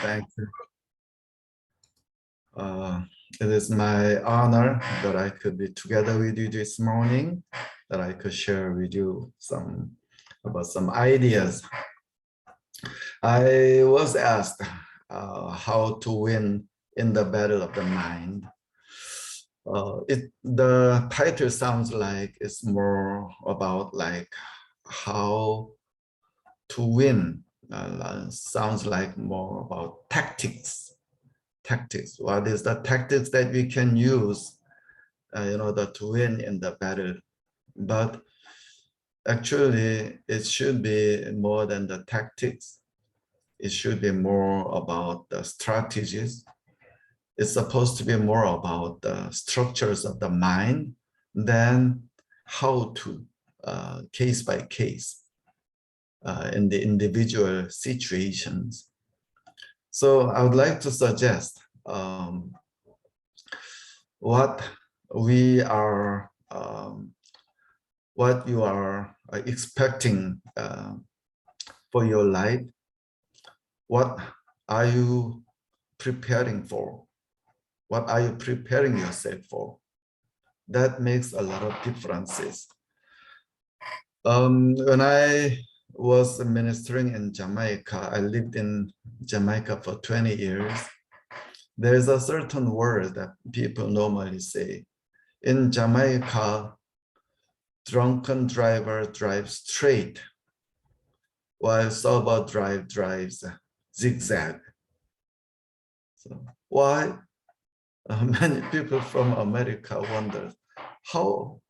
Thank you. It is my honor that I could be together with you this morning, that I could share with you about some ideas. I was asked how to win in the battle of the mind. The title sounds like it's more about like how to win. Sounds like more about tactics. What is the tactics that we can use in order to win in the battle? But actually, it should be more than the tactics. It should be more about the strategies. It's supposed to be more about the structures of the mind than how to case by case in the individual situations. So I would like to suggest what you are expecting for your life. What are you preparing for? What are you preparing yourself for? That makes a lot of differences. When I was ministering in Jamaica, I lived in Jamaica for 20 years. There's a certain word that people normally say. In Jamaica, drunken driver drives straight, while sober drives zigzag. So why? Many people from America wonder, how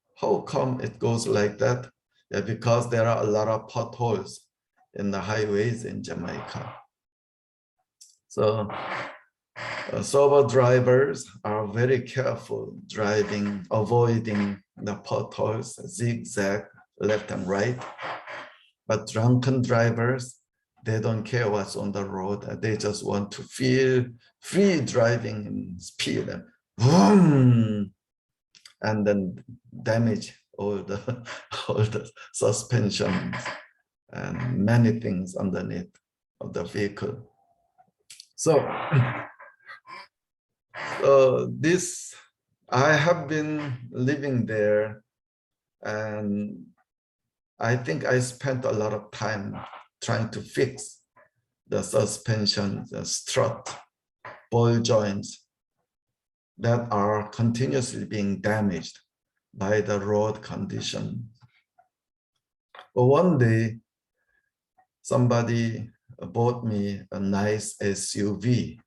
come it goes like that? Yeah, because there are a lot of potholes in the highways in Jamaica. So sober drivers are very careful driving, avoiding the potholes, zigzag, left and right. But drunken drivers, they don't care what's on the road. They just want to feel free driving in speed and boom, and then damage all the suspensions and many things underneath of the vehicle. So I have been living there, and I think I spent a lot of time trying to fix the suspension, the strut, ball joints that are continuously being damaged by the road condition. But one day, somebody bought me a nice SUV.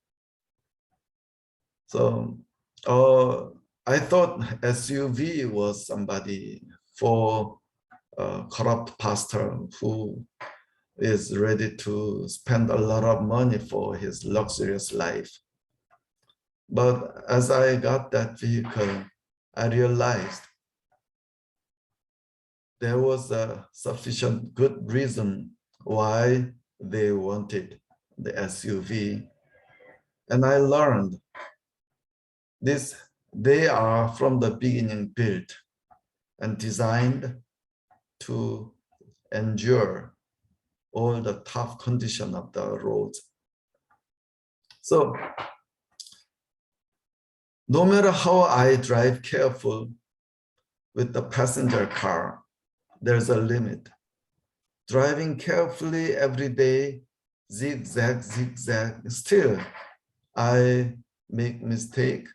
So I thought SUV was somebody for a corrupt pastor who is ready to spend a lot of money for his luxurious life. But as I got that vehicle, I realized there was a sufficient good reason why they wanted the SUV. And I learned they are from the beginning built and designed to endure all the tough condition of the roads. So no matter how I drive careful with the passenger car, there's a limit. Driving carefully every day, zigzag, still I make mistake.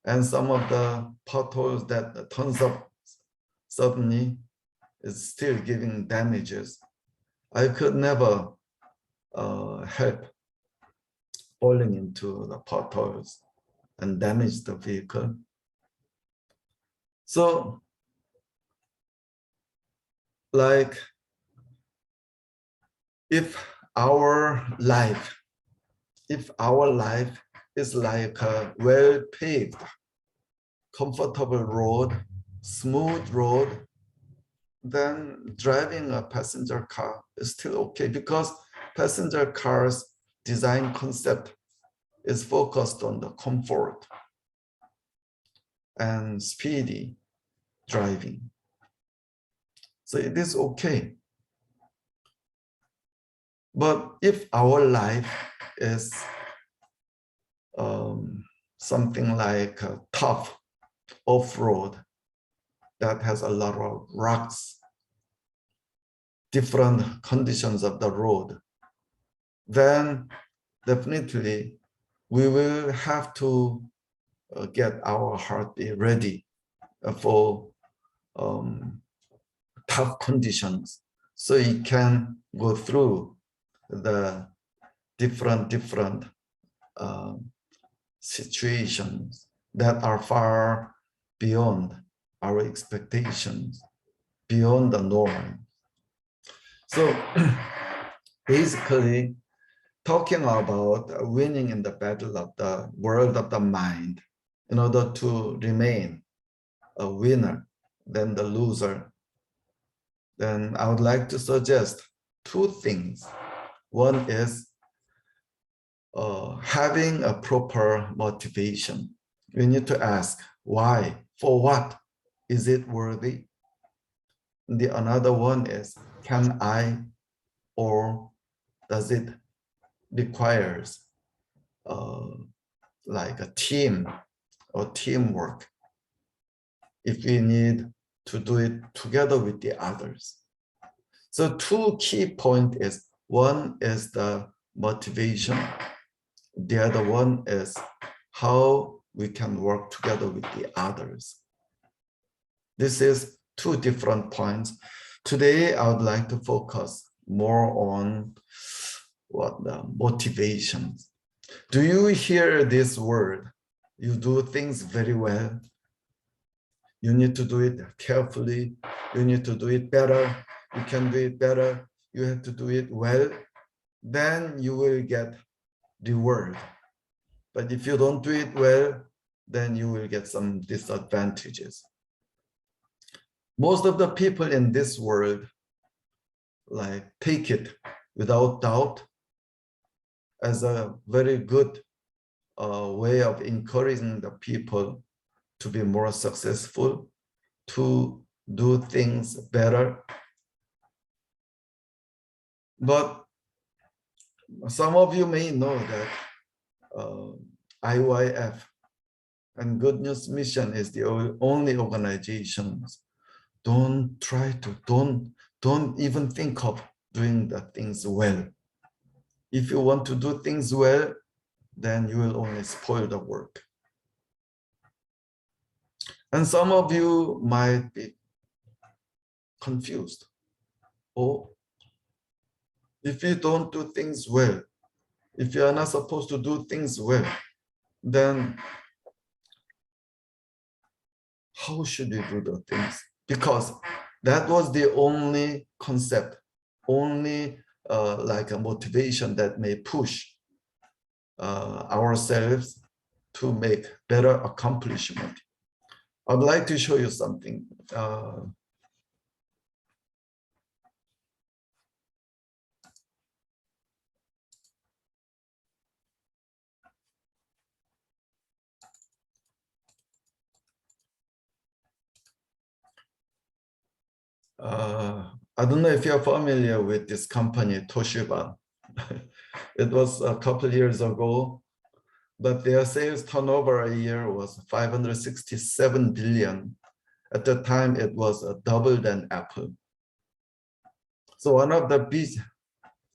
And some of the potholes that turns up suddenly is still giving damages. I could never help falling into the potholes and damage the vehicle. So, like, if our life is like a well-paved, comfortable road, smooth road, then driving a passenger car is still okay, because passenger cars design concept is focused on the comfort and speedy driving. So it is okay. But if our life is something like a tough off-road that has a lot of rocks, different conditions of the road, then definitely we will have to get our heartbeat ready for tough conditions, so it can go through the different situations that are far beyond our expectations, beyond the norm. So basically, talking about winning in the battle of the world of the mind, in order to remain a winner than the loser, then I would like to suggest two things. One is having a proper motivation. We need to ask why, for what, is it worthy? The another one is, can I, or does it requires like a team or teamwork, if we need to do it together with the others. So two key points is, one is the motivation, the other one is how we can work together with the others. This is two different points. Today, I would like to focus more on what the motivation. Do you hear this word? You do things very well. You need to do it carefully. You need to do it better. You can do it better. You have to do it well. Then you will get reward. But if you don't do it well, then you will get some disadvantages. Most of the people in this world like take it without doubt as a very good way of encouraging the people to be more successful, to do things better. But some of you may know that IYF and Good News Mission is the only organizations. Don't even think of doing the things well. If you want to do things well, then you will only spoil the work. And some of you might be confused. Oh, if you don't do things well, if you are not supposed to do things well, then how should you do the things? Because that was the only concept, only like a motivation that may push ourselves to make better accomplishment. I'd like to show you something. I don't know if you're familiar with this company, Toshiba. It was a couple of years ago, but their sales turnover a year was 567 billion. At the time, it was double than Apple. So one of the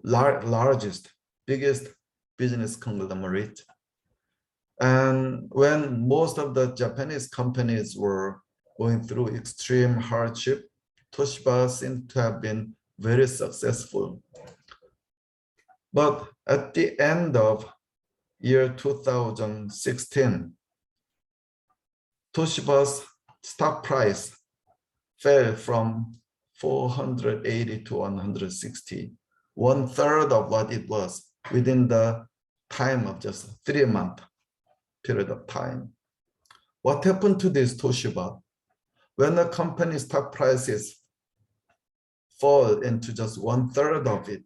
largest, biggest business conglomerate. And when most of the Japanese companies were going through extreme hardship, Toshiba seemed to have been very successful. But at the end of year 2016, Toshiba's stock price fell from 480 to 160, 1/3 of what it was within the time of just 3-month period of time. What happened to this Toshiba? When a company's stock prices fall into just 1/3 of it,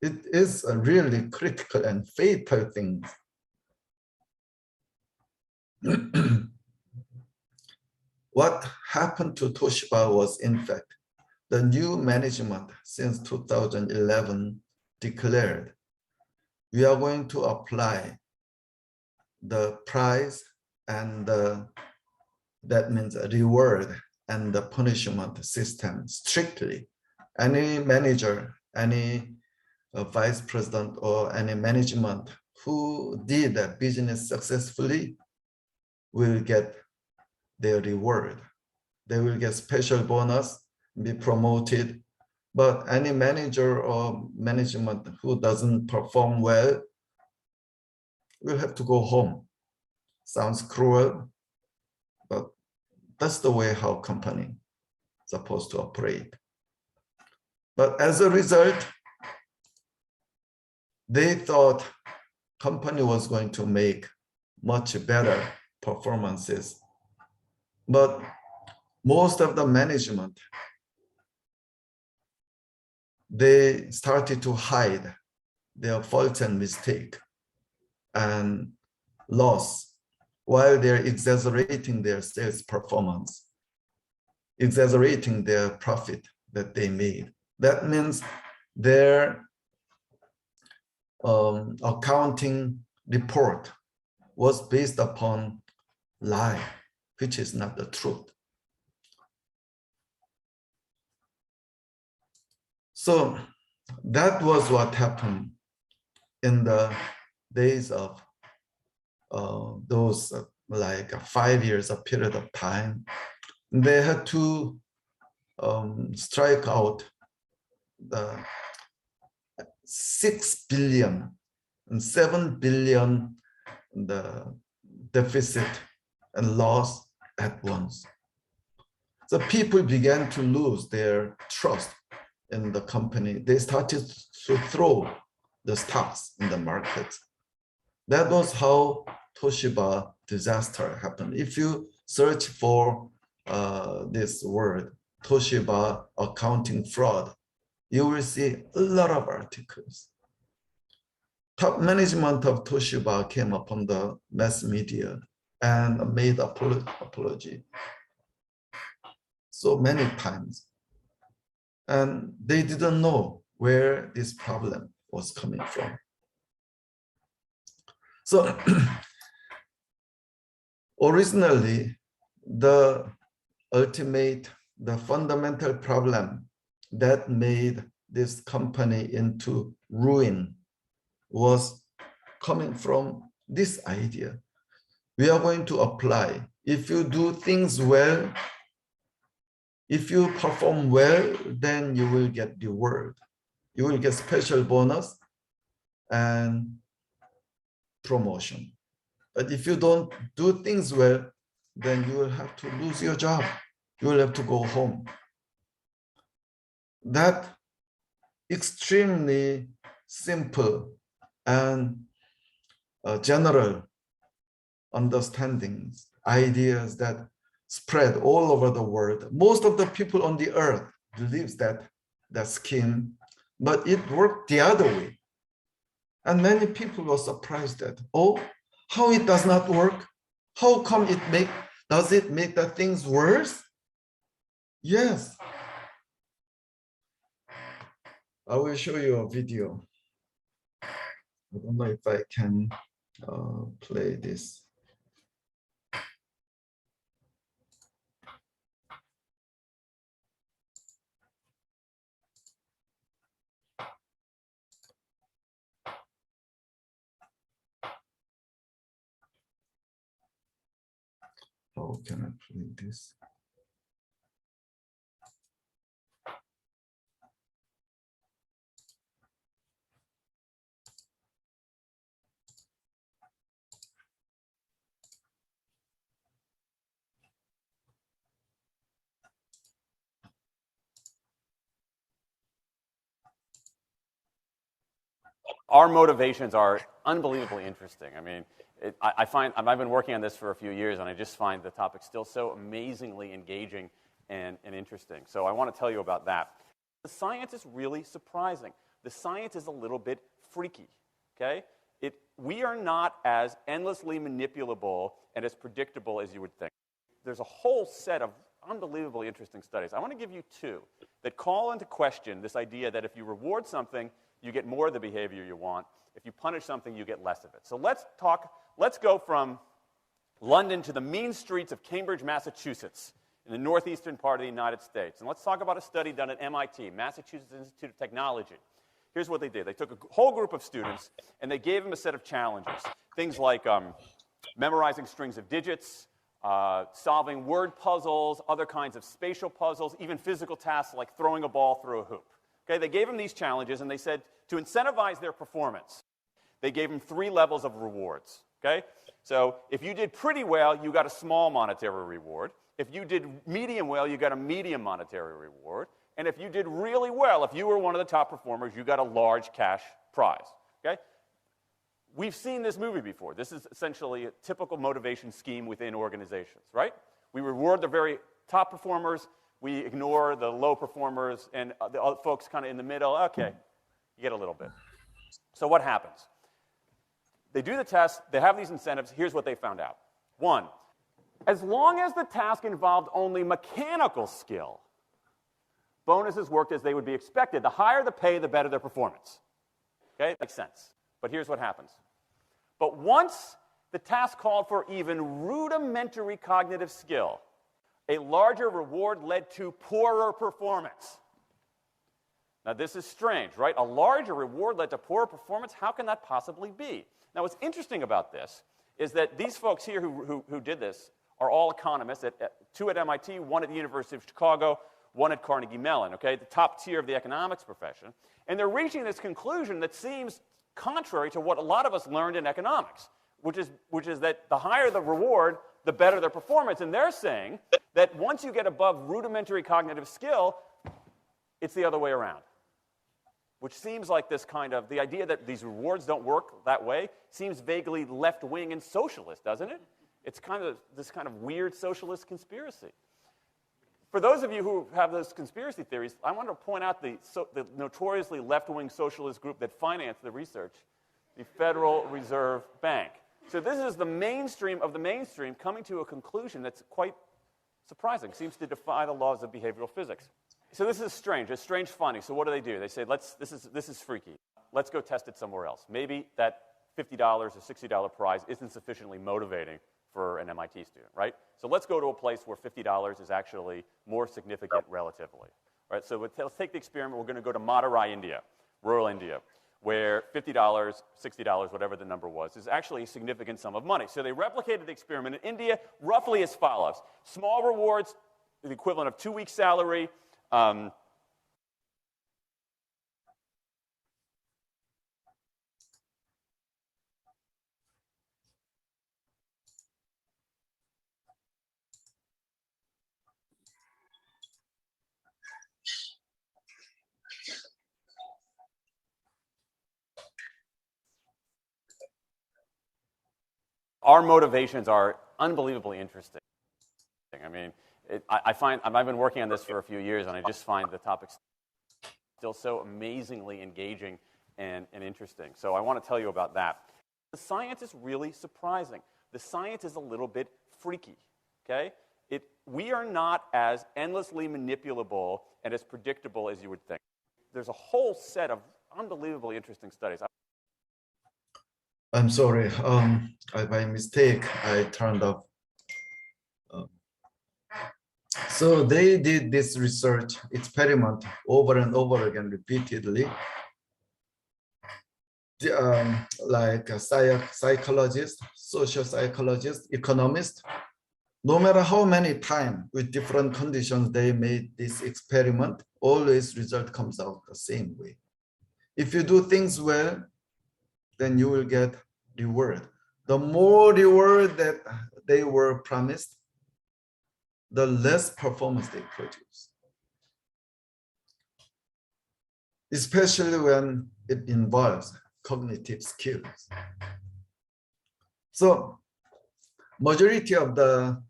it is a really critical and fatal thing. What happened to Toshiba was, in fact, the new management since 2011 declared, we are going to apply the prize and that means a reward and the punishment system strictly. Any manager, any vice president or any management who did a business successfully will get their reward. They will get special bonus, be promoted. But any manager or management who doesn't perform well will have to go home. Sounds cruel, but that's the way how company is supposed to operate. But as a result, they thought company was going to make much better performances. But most of the management, they started to hide their faults and mistake and loss while they're exaggerating their sales performance, exaggerating their profit that they made. That means their accounting report was based upon lie, which is not the truth. So that was what happened in the days of those like 5 years, a period of time. They had to strike out the 6 billion and 7 billion the deficit and loss at once. So people began to lose their trust in the company. They started to throw the stocks in the market. That was how Toshiba disaster happened. If you search for this word, Toshiba accounting fraud, you will see a lot of articles. Top management of Toshiba came upon the mass media and made apology so many times. And they didn't know where this problem was coming from. So originally, the fundamental problem that made this company into ruin was coming from this idea. We are going to apply. If you do things well, if you perform well, then you will get the reward. You will get special bonus and promotion. But if you don't do things well, then you will have to lose your job. You will have to go home. That extremely simple and general understandings, ideas that spread all over the world. Most of the people on the earth believes that scheme, but it worked the other way. And many people were surprised that, oh, how it does not work? How come does it make the things worse? Yes. I will show you a video. I don't know if I can play this. How can I play this? Our motivations are unbelievably interesting. I mean, I've been working on this for a few years, and I just find the topic still so amazingly engaging and interesting. So I want to tell you about that. The science is really surprising. The science is a little bit freaky, okay? We are not as endlessly manipulable and as predictable as you would think. There's a whole set of unbelievably interesting studies. I want to give you two that call into question this idea that if you reward something, you get more of the behavior you want. If you punish something, you get less of it. So let's go from London to the mean streets of Cambridge, Massachusetts, in the northeastern part of the United States. And let's talk about a study done at MIT, Massachusetts Institute of Technology. Here's what they did. They took a whole group of students, and they gave them a set of challenges. Things like memorizing strings of digits, solving word puzzles, other kinds of spatial puzzles, even physical tasks like throwing a ball through a hoop. Okay, they gave them these challenges, and they said to incentivize their performance, they gave them 3 levels of rewards. Okay? So if you did pretty well, you got a small monetary reward. If you did medium well, you got a medium monetary reward. And if you did really well, if you were one of the top performers, you got a large cash prize. Okay? We've seen this movie before. This is essentially a typical motivation scheme within organizations, right? We reward the very top performers, we ignore the low performers, and the other folks kind of in the middle. Okay, you get a little bit. So what happens? They do the test, they have these incentives. Here's what they found out. 1, as long as the task involved only mechanical skill, bonuses worked as they would be expected. The higher the pay, the better their performance. Okay, makes sense. But here's what happens. But once the task called for even rudimentary cognitive skill, a larger reward led to poorer performance. Now, this is strange, right? A larger reward led to poorer performance? How can that possibly be? Now, what's interesting about this is that these folks here who did this are all economists, 2 at MIT, 1 at the University of Chicago, 1 at Carnegie Mellon, okay, the top tier of the economics profession. And they're reaching this conclusion that seems contrary to what a lot of us learned in economics, which is that the higher the reward, the better their performance. And they're saying that once you get above rudimentary cognitive skill, it's the other way around. Which seems like this kind of, the idea that these rewards don't work that way seems vaguely left-wing and socialist, doesn't it? It's kind of this kind of weird socialist conspiracy. For those of you who have those conspiracy theories, I want to point out the notoriously left-wing socialist group that financed the research, the Federal Reserve Bank. So this is the mainstream of the mainstream coming to a conclusion that's quite surprising, seems to defy the laws of behavioral physics. So this is strange, a strange finding. So what do? They say, this is freaky. Let's go test it somewhere else. Maybe that $50 or $60 prize isn't sufficiently motivating for an MIT student, right? So let's go to a place where $50 is actually more significant relatively. Right? So let's take the experiment. We're going to go to Madurai, India, rural India, where $50, $60, whatever the number was, is actually a significant sum of money. So they replicated the experiment in India roughly as follows. Small rewards, the equivalent of 2 weeks' salary. Our motivations are unbelievably interesting. I mean, I've been working on this for a few years, and I just find the topic still so amazingly engaging and interesting. So I want to tell you about that. The science is really surprising. The science is a little bit freaky, okay? We are not as endlessly manipulable and as predictable as you would think. There's a whole set of unbelievably interesting studies. I'm sorry, by mistake, I turned off. So they did this research experiment over and over again, repeatedly. Like a psychologist, social psychologist, economist, no matter how many times with different conditions they made this experiment, always result comes out the same way. If you do things well, then you will get reward. The more reward that they were promised, the less performance they produce. Especially when it involves cognitive skills. So majority of the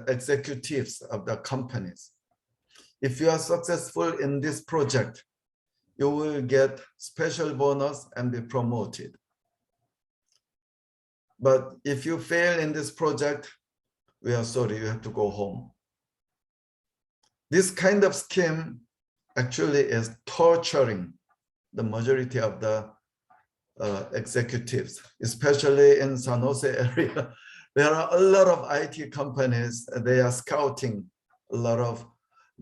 executives of the companies, if you are successful in this project, you will get special bonus and be promoted. But if you fail in this project, we are sorry, you have to go home. This kind of scheme actually is torturing the majority of the executives, especially in San Jose area. There are a lot of IT companies, they are scouting a lot of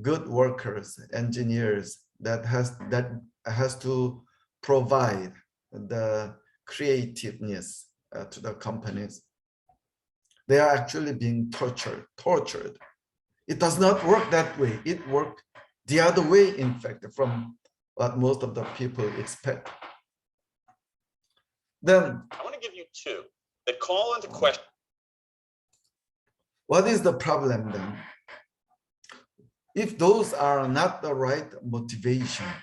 good workers, engineers that has to provide the creativeness to the companies. They are actually being tortured. It does not work that way. It works the other way, in fact, from what most of the people expect. Then I want to give you two that call into question. what is the problem then? If those are not the right motivations,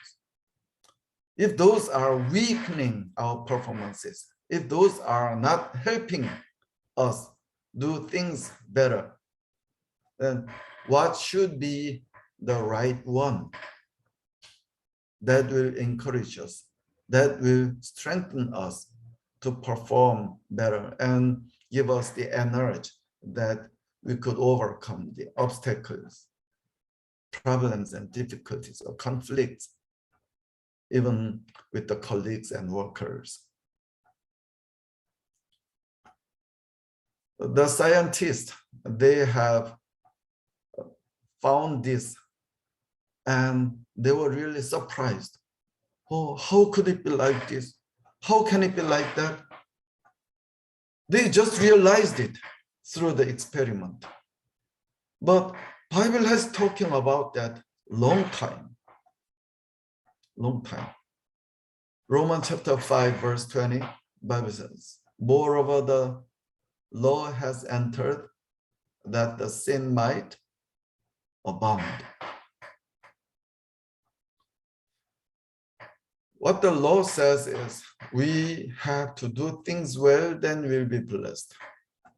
if those are weakening our performances, if those are not helping us do things better, then what should be the right one that will encourage us, that will strengthen us to perform better and give us the energy that we could overcome the obstacles, problems and difficulties or conflicts, even with the colleagues and workers. The scientists, they have found this and they were really surprised. Oh, how could it be like this? How can it be like that? They just realized it through the experiment. But Bible has talking about that long time. Romans chapter 5, verse 20, Bible says, moreover, the law has entered that the sin might abound. What the law says is we have to do things well, then we'll be blessed.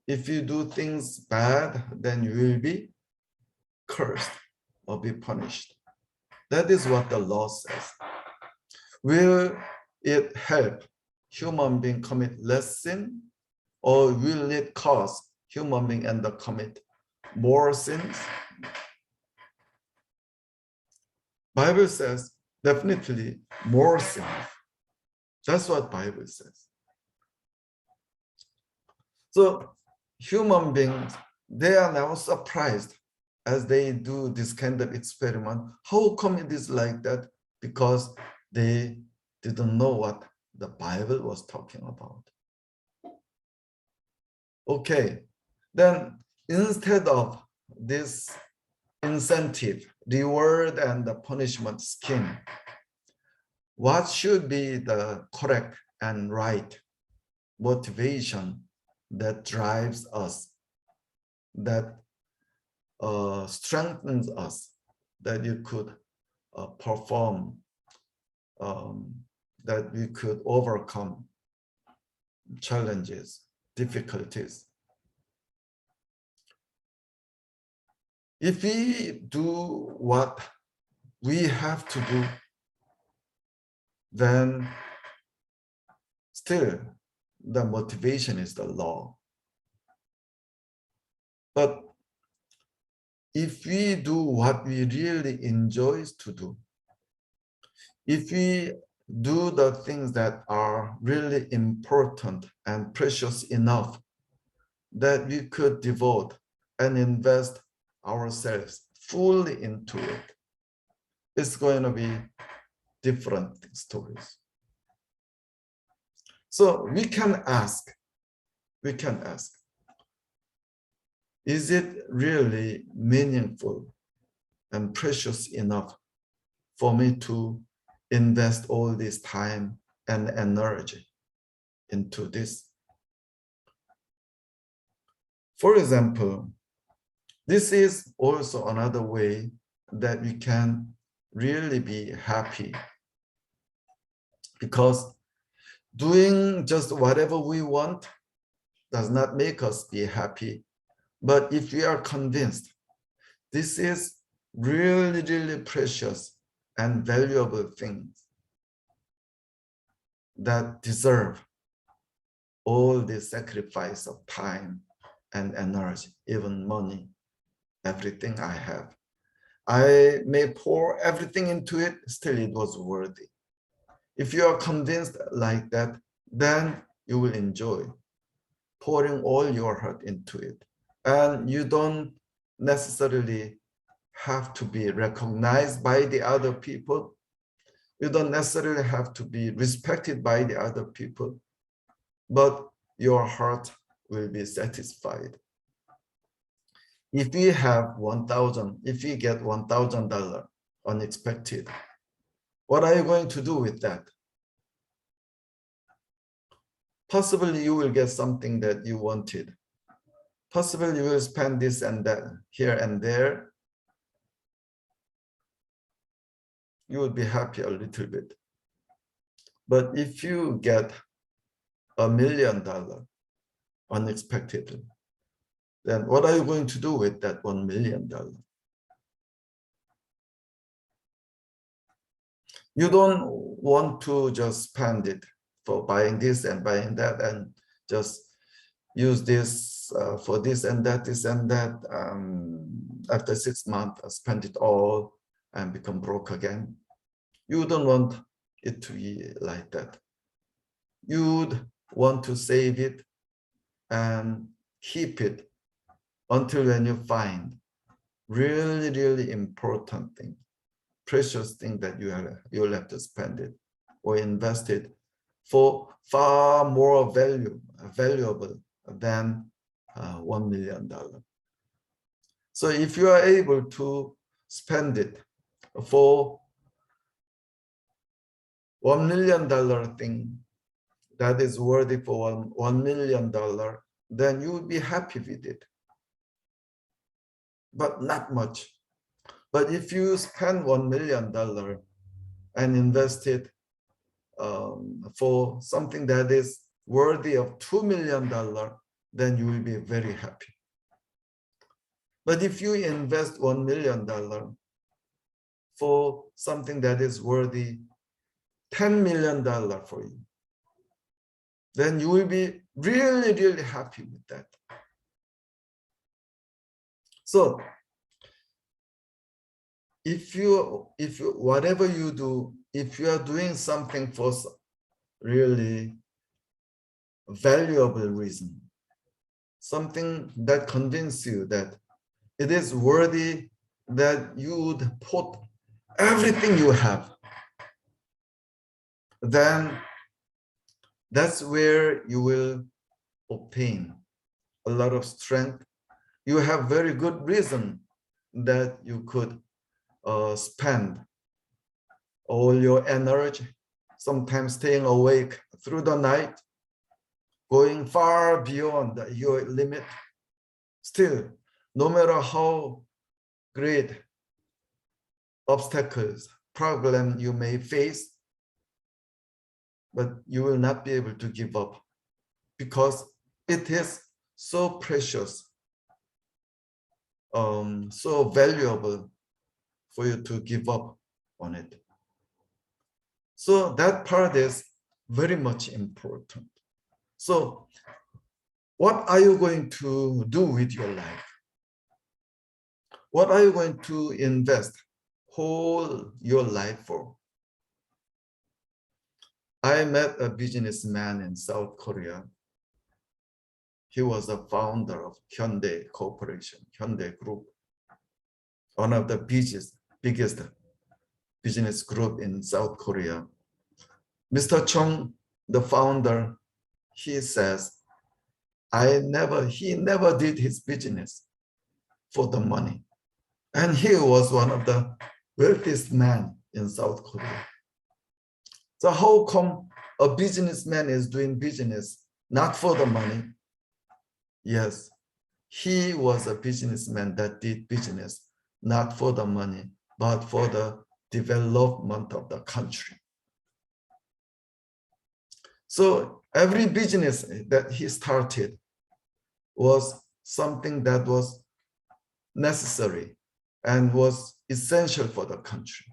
If you do things bad, then you will be cursed or be punished. That is what the law says. Will it help human being commit less sin, or will it cause human being and commit more sins? Bible says definitely more sins. That's what Bible says. So human beings, they are now surprised as they do this kind of experiment. How come it is like that? Because they didn't know what the Bible was talking about. Okay, then instead of this incentive, reward and the punishment scheme, what should be the correct and right motivation that drives us, that strengthens us, that you could perform, that we could overcome challenges, difficulties. If we do what we have to do, then still the motivation is the law. But if we do what we really enjoy to do, if we do the things that are really important and precious enough that we could devote and invest ourselves fully into it, it's going to be different stories. So we can ask, is it really meaningful and precious enough for me to invest all this time and energy into this? For example, this is also another way that we can really be happy, because doing just whatever we want does not make us be happy. But if we are convinced this is really, really precious and valuable things that deserve all the sacrifice of time and energy, even money, everything I have, I may pour everything into it, still it was worthy. If you are convinced like that, then you will enjoy pouring all your heart into it. And you don't necessarily have to be recognized by the other people. You don't necessarily have to be respected by the other people, but your heart will be satisfied. If you have if you get $1,000 unexpected, what are you going to do with that? Possibly you will get something that you wanted. Possibly you will spend this and that here and there. You will be happy a little bit. But if you get $1 million unexpectedly, then what are you going to do with that $1 million? You don't want to just spend it for buying this and buying that and just use this for this and that, this and that. After 6 months, spend it all and become broke again. You don't want it to be like that. You'd want to save it and keep it until when you find really, really important thing, precious thing that you'll have to spend it or invest it for far more valuable than $1 million. So if you are able to spend it for $1 million thing that is worthy for $1 million, then you will be happy with it, but not much. But if you spend $1 million and invest it for something that is worthy of $2 million, then you will be very happy. But if you invest $1 million for something that is worthy $10 million for you, then you will be really, really happy with that. So if you whatever you do, if you are doing something for really valuable reason, something that convinces you that it is worthy, that you would put everything you have, then that's where you will obtain a lot of strength. You have very good reason that you could spend all your energy, sometimes staying awake through the night, going far beyond your limit. Still, no matter how great obstacles, problem you may face, but you will not be able to give up because it is so precious, so valuable for you to give up on it. So that part is very much important. So what are you going to do with your life? What are you going to invest whole your life for? I met a businessman in South Korea. He was a founder of Hyundai Corporation, Hyundai Group, one of the biggest business group in South Korea. Mr. Chung, the founder, he says, he never did his business for the money. And he was one of the wealthiest men in South Korea. So how come a businessman is doing business not for the money? Yes, he was a businessman that did business not for the money, but for the development of the country. So every business that he started was something that was necessary and was essential for the country.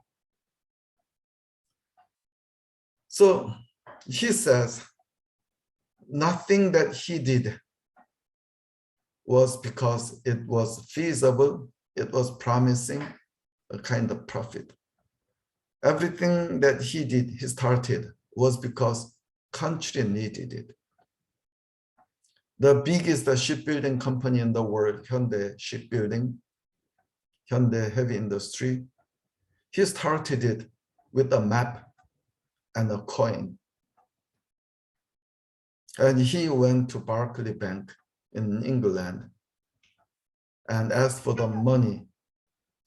So he says nothing that he did was because it was feasible, it was promising, a kind of profit. Everything that he started was because country needed it. The biggest shipbuilding company in the world, Hyundai Shipbuilding, Hyundai Heavy Industry, he started it with a map and a coin. And he went to Barclays Bank in England and asked for the money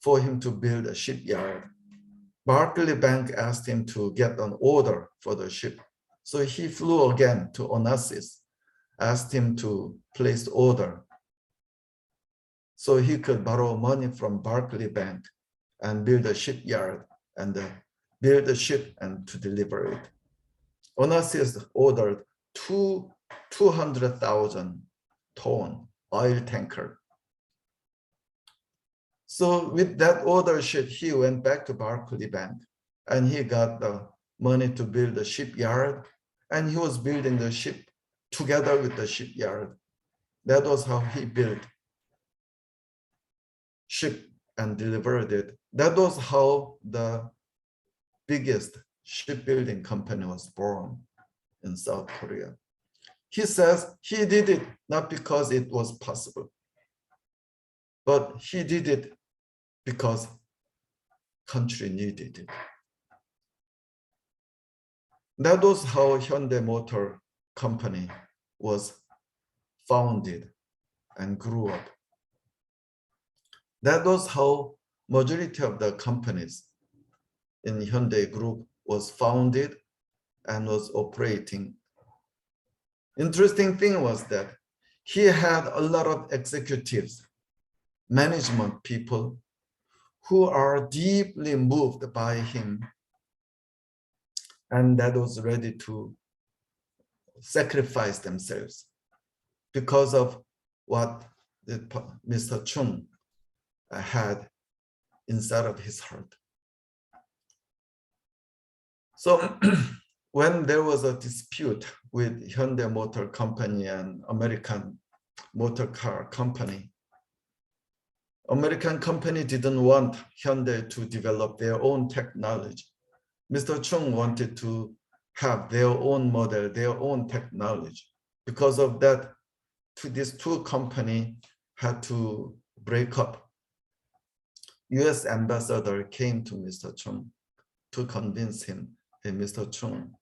for him to build a shipyard. Barclays Bank asked him to get an order for the ship. So he flew again to Onassis, asked him to place the order so he could borrow money from Barclays Bank and build a shipyard and build a ship and to deliver it. Onassis ordered 200,000 ton oil tanker. So with that order sheet, he went back to Barclays Bank and he got the money to build a shipyard, and he was building the ship together with the shipyard. That was how he built ship and delivered it. That was how the biggest shipbuilding company was born in South Korea. He says he did it not because it was possible, but he did it because country needed it. That was how Hyundai Motor Company was founded and grew up. That was how majority of the companies in Hyundai Group was founded and was operating. Interesting thing was that he had a lot of executives, management people who are deeply moved by him and that was ready to sacrifice themselves because of what Mr. Chung had inside of his heart. So when there was a dispute with Hyundai Motor Company and American Motor Car Company, American company didn't want Hyundai to develop their own technology. Mr. Chung wanted to have their own model, their own technology. Because of that, these two companies had to break up. US ambassador came to Mr. Chung to convince him, hey, Mr. Chung,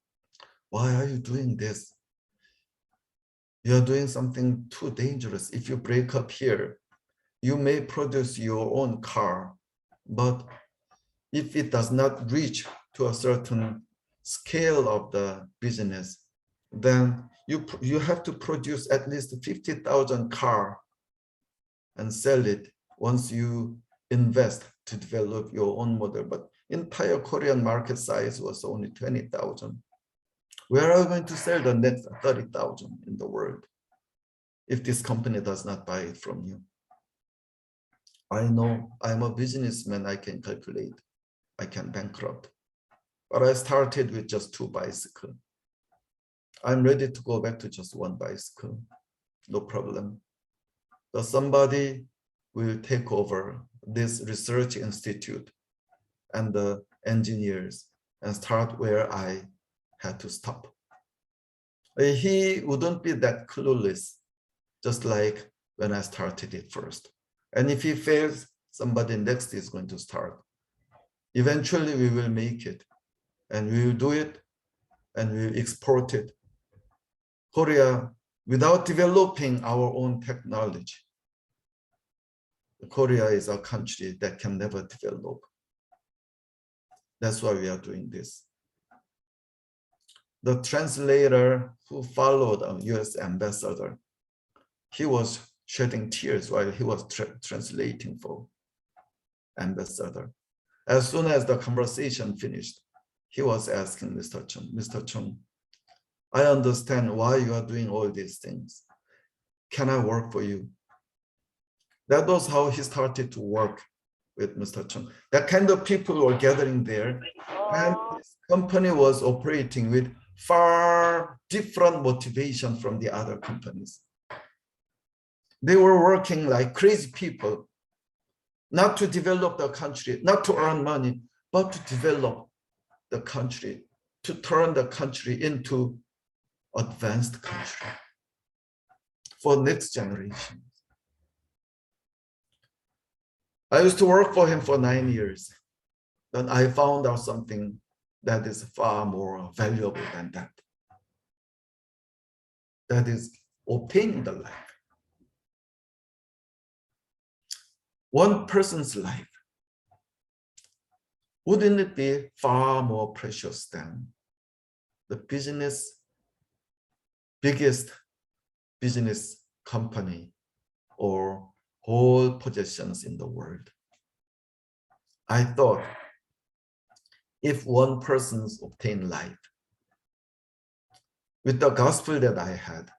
why are you doing this? You are doing something too dangerous. If you break up here, you may produce your own car, but if it does not reach to a certain scale of the business, then you have to produce at least 50,000 car and sell it once you invest to develop your own model. But entire Korean market size was only 20,000. Where are you going to sell the next 30,000 in the world if this company does not buy it from you? I know I'm a businessman, I can calculate, I can bankrupt. But I started with just 2 bicycles. I'm ready to go back to just 1 bicycle, no problem. But somebody will take over this research institute and the engineers and start where I had to stop. He wouldn't be that clueless, just like when I started it first. And if he fails, somebody next is going to start. Eventually, we will make it, and we will do it, and we will export it. Korea, without developing our own technology, Korea is a country that can never develop. That's why we are doing this. The translator who followed a US ambassador, he was shedding tears while he was translating for ambassador. As soon as the conversation finished, he was asking Mr. Chung, I understand why you are doing all these things. Can I work for you? That was how he started to work with Mr. Chung. That kind of people were gathering there, and this company was operating with far different motivation from the other companies. They were working like crazy people not to develop the country, not to earn money, but to develop the country, to turn the country into advanced country for next generation. I used to work for him for 9 years. Then I found out something that is far more valuable than that. That is obtaining the life. One person's life, wouldn't it be far more precious than the biggest business company or whole possessions in the world? I thought if one person's obtained life with the gospel that I had,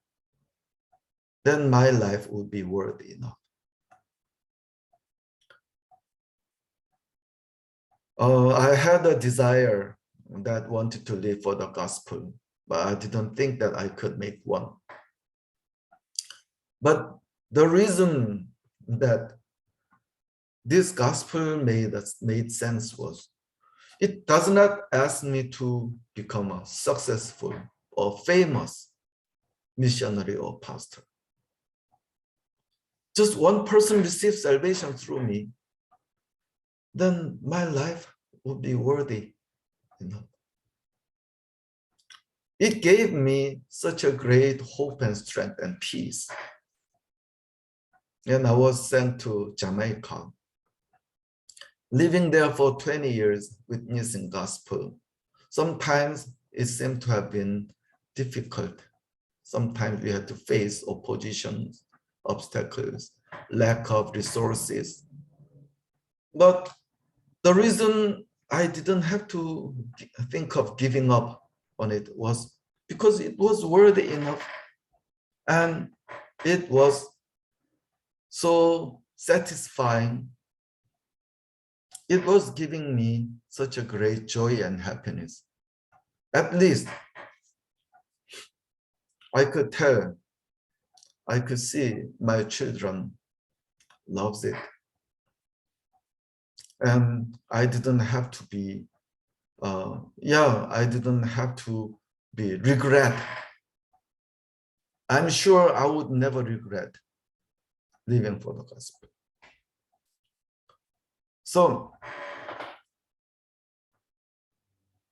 then my life would be worthy enough. I had a desire that wanted to live for the gospel, but I didn't think that I could make one. But the reason that this gospel made sense was it does not ask me to become a successful or famous missionary or pastor. Just one person receives salvation through me, then my life would be worthy enough. It gave me such a great hope and strength and peace. And I was sent to Jamaica, living there for 20 years, witnessing gospel. Sometimes it seemed to have been difficult. Sometimes we had to face oppositions, obstacles, lack of resources. But the reason I didn't have to think of giving up on it was because it was worthy enough, and it was so satisfying. It was giving me such a great joy and happiness. At least I could see my children loves it. And I didn't have to be, I didn't have to be regret. I'm sure I would never regret living for the gospel. So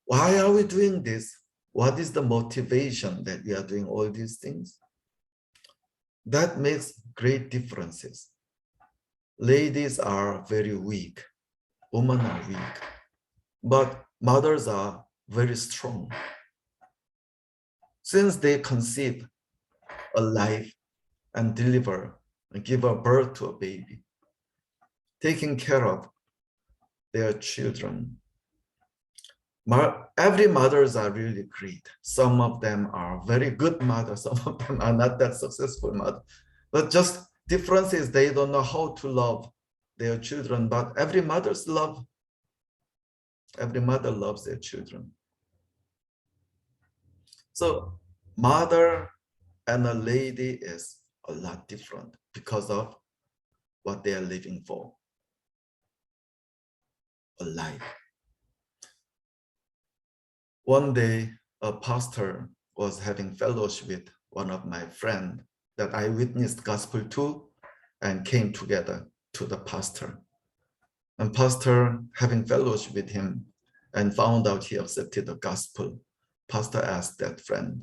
why are we doing this? What is the motivation that we are doing all these things? That makes great differences. Ladies are very weak. Women are weak. But mothers are very strong. Since they conceive a life and deliver and give a birth to a baby, taking care of their children. Every mothers are really great. Some of them are very good mothers. Some of them are not that successful mothers. But just difference is they don't know how to love their children. But every mother loves their children. So mother and a lady is a lot different because of what they are living for. A life. One day, a pastor was having fellowship with one of my friends that I witnessed gospel to and came together to the pastor. And pastor having fellowship with him and found out he accepted the gospel. Pastor asked that friend,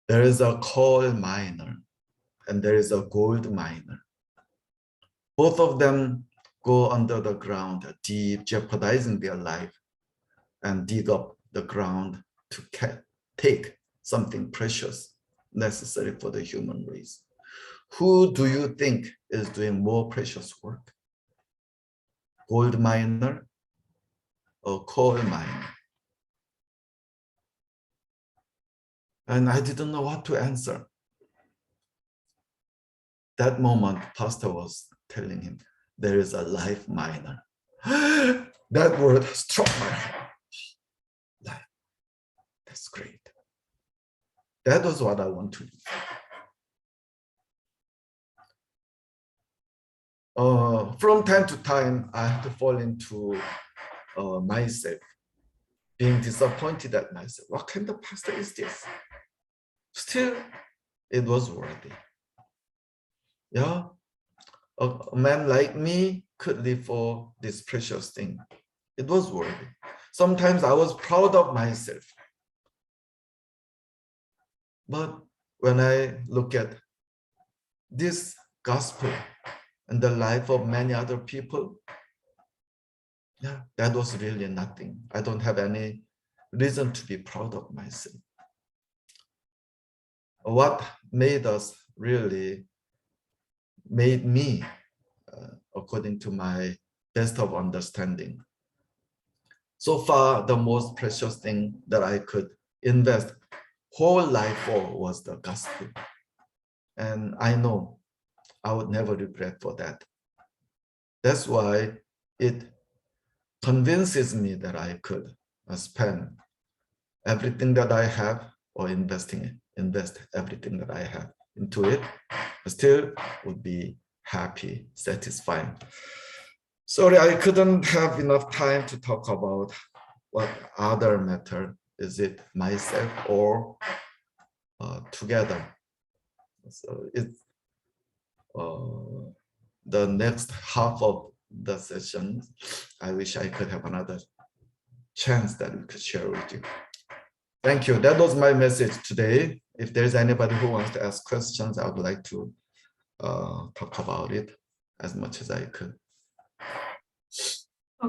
there is a coal miner and there is a gold miner. Both of them go under the ground deep, jeopardizing their life, and dig up the ground to take something precious necessary for the human race. Who do you think is doing more precious work? Gold miner or coal miner? And I didn't know what to answer. That moment, pastor was telling him, there is a life miner. That word struck my heart. Life. That's great. That was what I want to do. from time to time, I have to fall into myself, being disappointed at myself. What kind of pastor is this? Still, it was worthy. Yeah, a man like me could live for this precious thing. It was worthy. Sometimes I was proud of myself. But when I look at this gospel and the life of many other people, yeah, that was really nothing. I don't have any reason to be proud of myself. What made us really made me, according to my best of understanding. So far, the most precious thing that I could invest whole life for was the gospel. And I know I would never regret for that. That's why it convinces me that I could spend everything that I have or invest everything that I have into it. I still would be happy, satisfied. Sorry, I couldn't have enough time to talk about what other matter. Is it myself or together? So it's the next half of the session. I wish I could have another chance that we could share with you. Thank you. That was my message today. If there's anybody who wants to ask questions, I would like to talk about it as much as I could.